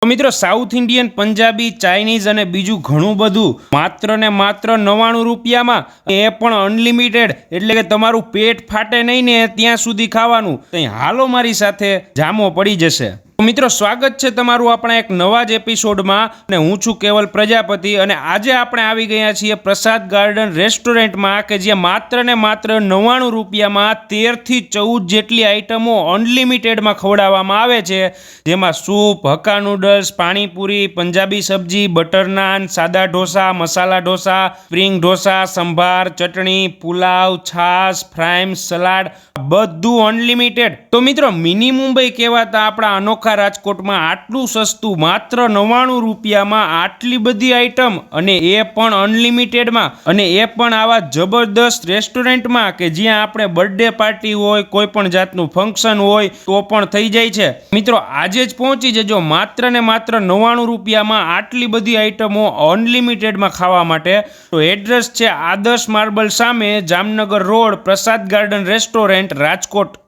તો મિત્રો south Indian, Punjabi, Chinese અને બીજું ઘણું બધું માત્ર ને માત્ર 99 રૂપિયામાં, એ પણ અનલિમિટેડ, એટલે કે તમારું પેટ ફાટે નહીં ને ત્યાં સુધી ખાવાનું. હાલો મારી સાથે, જામો પડી જશે. મિત્રો સ્વાગત છે તમારું આપણા એક નવા જ એપિસોડમાં અને હું છું કેવલ પ્રજાપતિ અને આજે આપણે આવી ગયા છીએ પ્રસાદ ગાર્ડન રેસ્ટોરન્ટમાં કે જ્યાં માત્ર ને માત્ર 99 રૂપિયામાં 13 થી 14 જેટલી આઈટમો અનલિમિટેડમાં ખવડાવવામાં આવે છે, જેમાં soup, hakka noodles, panipuri, Punjabi સબ્જી, બટર નાન, સાદા ઢોસા, મસાલા ઢોસા, સ્પ્રિંગ ઢોસા, સંભાર, ચટણી, પુલાવ, છાશ, ફ્રાઈમ, સલાડ, બધું અનલિમિટેડ. તો મિત્રો મિની મુંબઈ કહેવાતા આપણા અનોખા રાજકોટમાં આટલું સસ્તું માત્ર 99 રૂપિયામાં આટલી બધી આઈટમ અને એ પણ અનલિમિટેડમાં, અને એ પણ આવા જબરદસ્ત રેસ્ટોરન્ટમાં કે જ્યાં આપણે બર્થડે પાર્ટી હોય, કોઈ પણ જાતનું ફંક્શન હોય તો પણ થઈ જાય છે. મિત્રો આજે જ પહોંચી જજો માત્ર ને માત્ર 99 રૂપિયામાં આટલી બધી આઈટમો અનલિમિટેડમાં ખાવા માટે. તો એડ્રેસ છે આદર્શ માર્બલ સામે, જામનગર રોડ, પ્રસાદ ગાર્ડન રેસ્ટોરન્ટ, રાજકોટ.